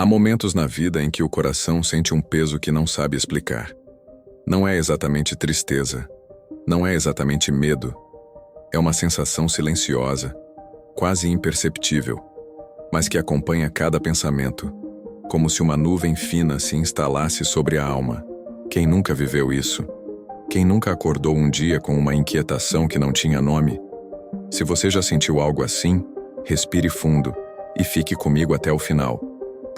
momentos na vida em que o coração sente um peso que não sabe explicar. Não é exatamente tristeza, não é exatamente medo. É uma sensação silenciosa, quase imperceptível, mas que acompanha cada pensamento, como se uma nuvem fina se instalasse sobre a alma. Quem nunca viveu isso? Quem nunca acordou um dia com uma inquietação que não tinha nome? Se você já sentiu algo assim, respire fundo e fique comigo até o final,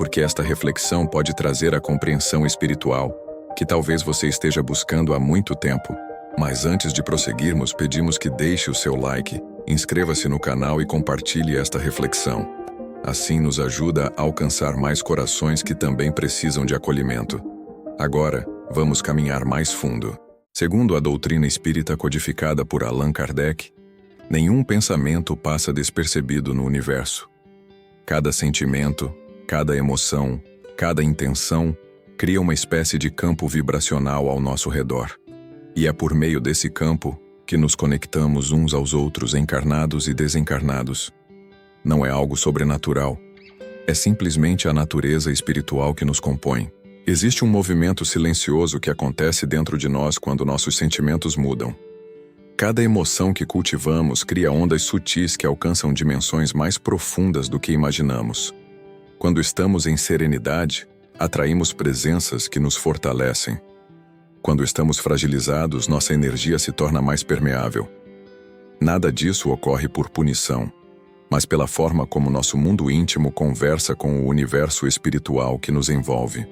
porque esta reflexão pode trazer a compreensão espiritual que talvez você esteja buscando há muito tempo. Mas antes de prosseguirmos, pedimos que deixe o seu like, inscreva-se no canal e compartilhe esta reflexão. Assim nos ajuda a alcançar mais corações que também precisam de acolhimento. Agora, vamos caminhar mais fundo. Segundo a doutrina espírita codificada por Allan Kardec, nenhum pensamento passa despercebido no universo. Cada sentimento, cada emoção, cada intenção cria uma espécie de campo vibracional ao nosso redor. E é por meio desse campo que nos conectamos uns aos outros, encarnados e desencarnados. Não é algo sobrenatural. É simplesmente a natureza espiritual que nos compõe. Existe um movimento silencioso que acontece dentro de nós quando nossos sentimentos mudam. Cada emoção que cultivamos cria ondas sutis que alcançam dimensões mais profundas do que imaginamos. Quando estamos em serenidade, atraímos presenças que nos fortalecem. Quando estamos fragilizados, nossa energia se torna mais permeável. Nada disso ocorre por punição, mas pela forma como nosso mundo íntimo conversa com o universo espiritual que nos envolve.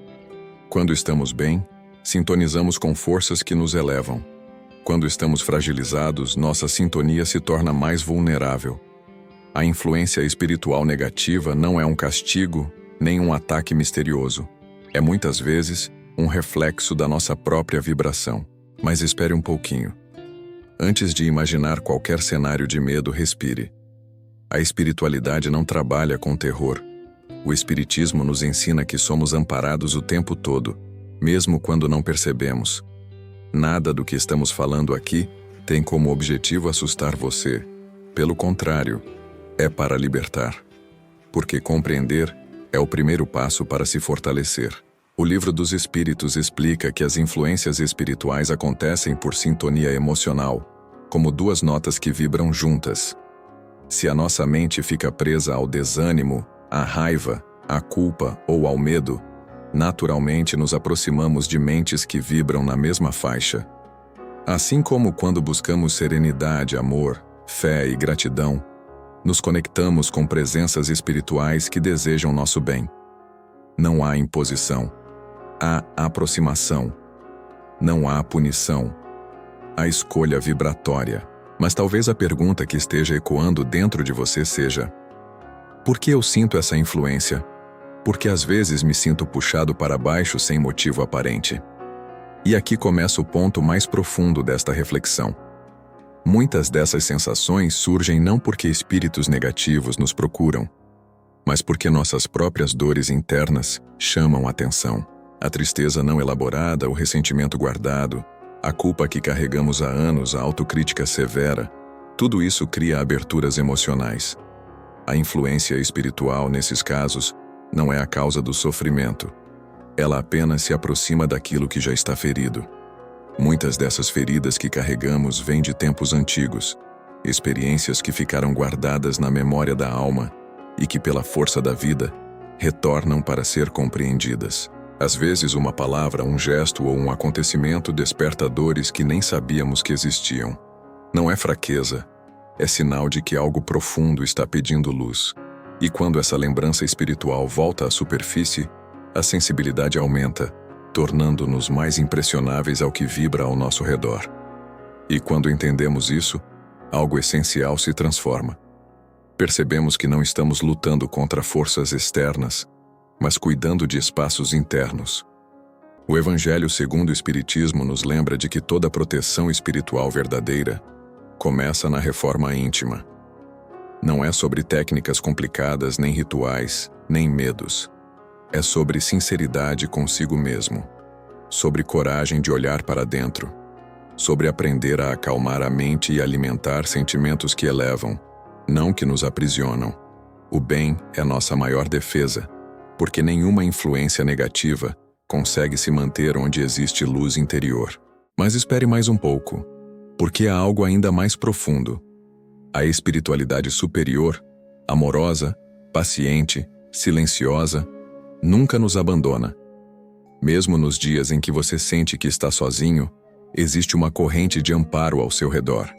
Quando estamos bem, sintonizamos com forças que nos elevam. Quando estamos fragilizados, nossa sintonia se torna mais vulnerável. A influência espiritual negativa não é um castigo, nem um ataque misterioso. É muitas vezes um reflexo da nossa própria vibração. Mas espere um pouquinho. Antes de imaginar qualquer cenário de medo, respire. A espiritualidade não trabalha com terror. O espiritismo nos ensina que somos amparados o tempo todo, mesmo quando não percebemos. Nada do que estamos falando aqui tem como objetivo assustar você. Pelo contrário, é para libertar. Porque compreender é o primeiro passo para se fortalecer. O Livro dos Espíritos explica que as influências espirituais acontecem por sintonia emocional, como duas notas que vibram juntas. Se a nossa mente fica presa ao desânimo, à raiva, à culpa ou ao medo, naturalmente nos aproximamos de mentes que vibram na mesma faixa. Assim como quando buscamos serenidade, amor, fé e gratidão, nos conectamos com presenças espirituais que desejam nosso bem. Não há imposição. Há aproximação. Não há punição. Há escolha vibratória. Mas talvez a pergunta que esteja ecoando dentro de você seja: por que eu sinto essa influência? Porque às vezes me sinto puxado para baixo sem motivo aparente. E aqui começa o ponto mais profundo desta reflexão. Muitas dessas sensações surgem não porque espíritos negativos nos procuram, mas porque nossas próprias dores internas chamam a atenção. A tristeza não elaborada, o ressentimento guardado, a culpa que carregamos há anos, a autocrítica severa, tudo isso cria aberturas emocionais. A influência espiritual, nesses casos, não é a causa do sofrimento. Ela apenas se aproxima daquilo que já está ferido. Muitas dessas feridas que carregamos vêm de tempos antigos, experiências que ficaram guardadas na memória da alma e que, pela força da vida, retornam para ser compreendidas. Às vezes, uma palavra, um gesto ou um acontecimento desperta dores que nem sabíamos que existiam. Não é fraqueza, é sinal de que algo profundo está pedindo luz. E quando essa lembrança espiritual volta à superfície, a sensibilidade aumenta, tornando-nos mais impressionáveis ao que vibra ao nosso redor. E quando entendemos isso, algo essencial se transforma. Percebemos que não estamos lutando contra forças externas, mas cuidando de espaços internos. O Evangelho segundo o Espiritismo nos lembra de que toda proteção espiritual verdadeira começa na reforma íntima. Não é sobre técnicas complicadas, nem rituais, nem medos. É sobre sinceridade consigo mesmo, sobre coragem de olhar para dentro, sobre aprender a acalmar a mente e alimentar sentimentos que elevam, não que nos aprisionam. O bem é nossa maior defesa, porque nenhuma influência negativa consegue se manter onde existe luz interior. Mas espere mais um pouco, porque há algo ainda mais profundo. A espiritualidade superior, amorosa, paciente, silenciosa, nunca nos abandona. Mesmo nos dias em que você sente que está sozinho, existe uma corrente de amparo ao seu redor.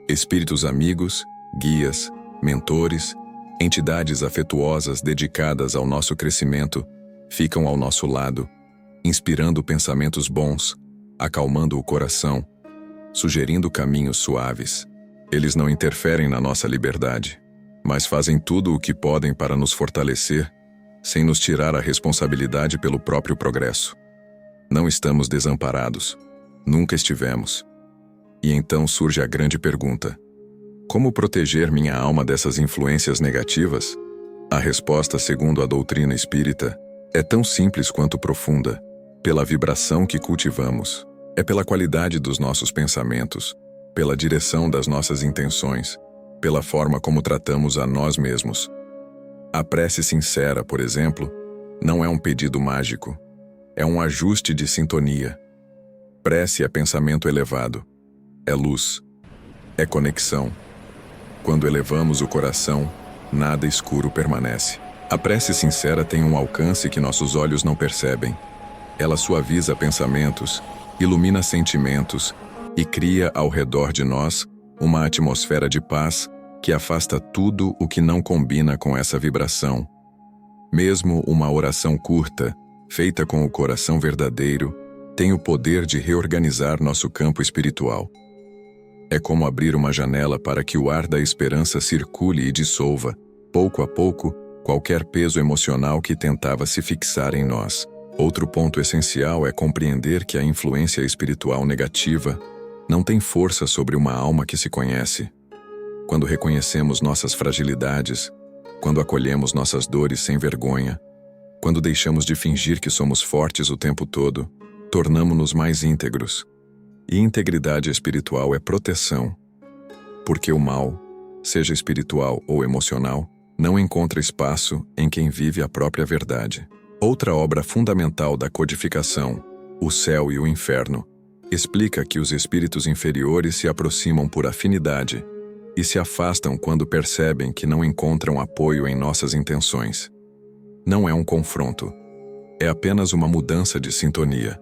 Espíritos amigos, guias, mentores, entidades afetuosas dedicadas ao nosso crescimento ficam ao nosso lado, inspirando pensamentos bons, acalmando o coração, sugerindo caminhos suaves. Eles não interferem na nossa liberdade, mas fazem tudo o que podem para nos fortalecer, sem nos tirar a responsabilidade pelo próprio progresso. Não estamos desamparados. Nunca estivemos. E então surge a grande pergunta: como proteger minha alma dessas influências negativas? A resposta, segundo a doutrina espírita, é tão simples quanto profunda. Pela vibração que cultivamos. É pela qualidade dos nossos pensamentos, pela direção das nossas intenções, pela forma como tratamos a nós mesmos. A prece sincera, por exemplo, não é um pedido mágico. É um ajuste de sintonia. Prece é pensamento elevado. É luz. É conexão. Quando elevamos o coração, nada escuro permanece. A prece sincera tem um alcance que nossos olhos não percebem. Ela suaviza pensamentos, ilumina sentimentos e cria ao redor de nós uma atmosfera de paz que afasta tudo o que não combina com essa vibração. Mesmo uma oração curta, feita com o coração verdadeiro, tem o poder de reorganizar nosso campo espiritual. É como abrir uma janela para que o ar da esperança circule e dissolva, pouco a pouco, qualquer peso emocional que tentava se fixar em nós. Outro ponto essencial é compreender que a influência espiritual negativa não tem força sobre uma alma que se conhece. Quando reconhecemos nossas fragilidades, quando acolhemos nossas dores sem vergonha, quando deixamos de fingir que somos fortes o tempo todo, tornamo-nos mais íntegros. E integridade espiritual é proteção, porque o mal, seja espiritual ou emocional, não encontra espaço em quem vive a própria verdade. Outra obra fundamental da codificação, O Céu e o Inferno, explica que os espíritos inferiores se aproximam por afinidade e se afastam quando percebem que não encontram apoio em nossas intenções. Não é um confronto, é apenas uma mudança de sintonia.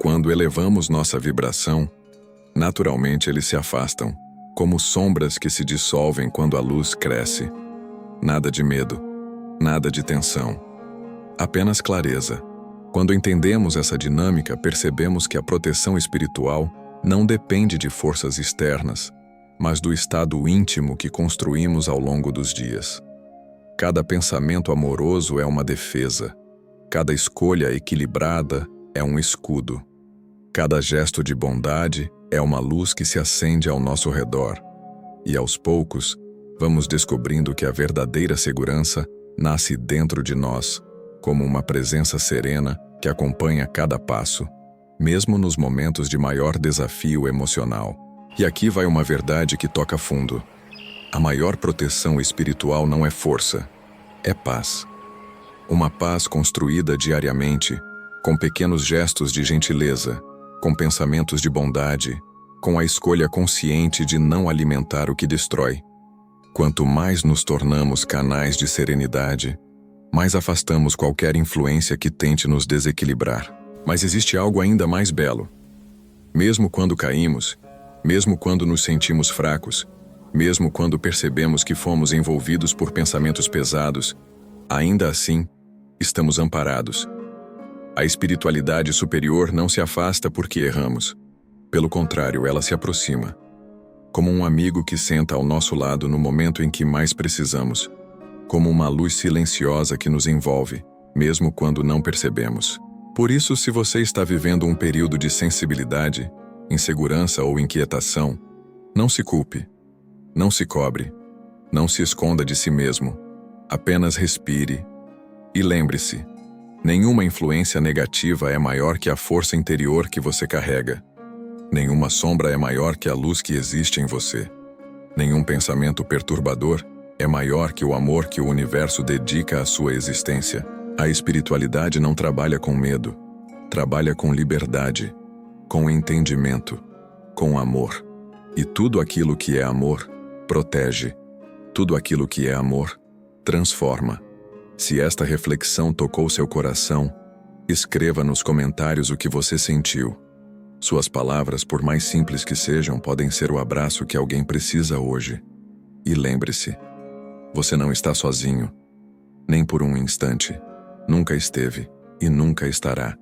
Quando elevamos nossa vibração, naturalmente eles se afastam, como sombras que se dissolvem quando a luz cresce. Nada de medo, nada de tensão, apenas clareza. Quando entendemos essa dinâmica, percebemos que a proteção espiritual não depende de forças externas, mas do estado íntimo que construímos ao longo dos dias. Cada pensamento amoroso é uma defesa, cada escolha equilibrada é um escudo. Cada gesto de bondade é uma luz que se acende ao nosso redor. E aos poucos, vamos descobrindo que a verdadeira segurança nasce dentro de nós, como uma presença serena que acompanha cada passo, mesmo nos momentos de maior desafio emocional. E aqui vai uma verdade que toca fundo. A maior proteção espiritual não é força, é paz. Uma paz construída diariamente, com pequenos gestos de gentileza, com pensamentos de bondade, com a escolha consciente de não alimentar o que destrói. Quanto mais nos tornamos canais de serenidade, mais afastamos qualquer influência que tente nos desequilibrar. Mas existe algo ainda mais belo. Mesmo quando caímos, mesmo quando nos sentimos fracos, mesmo quando percebemos que fomos envolvidos por pensamentos pesados, ainda assim, estamos amparados. A espiritualidade superior não se afasta porque erramos. Pelo contrário, ela se aproxima, como um amigo que senta ao nosso lado no momento em que mais precisamos, como uma luz silenciosa que nos envolve, mesmo quando não percebemos. Por isso, se você está vivendo um período de sensibilidade, insegurança ou inquietação, não se culpe, não se cobre, não se esconda de si mesmo, apenas respire e lembre-se, nenhuma influência negativa é maior que a força interior que você carrega. Nenhuma sombra é maior que a luz que existe em você. Nenhum pensamento perturbador é maior que o amor que o universo dedica à sua existência. A espiritualidade não trabalha com medo, trabalha com liberdade, com entendimento, com amor. E tudo aquilo que é amor, protege. Tudo aquilo que é amor, transforma. Se esta reflexão tocou seu coração, escreva nos comentários o que você sentiu. Suas palavras, por mais simples que sejam, podem ser o abraço que alguém precisa hoje. E lembre-se, você não está sozinho, nem por um instante. Nunca esteve e nunca estará.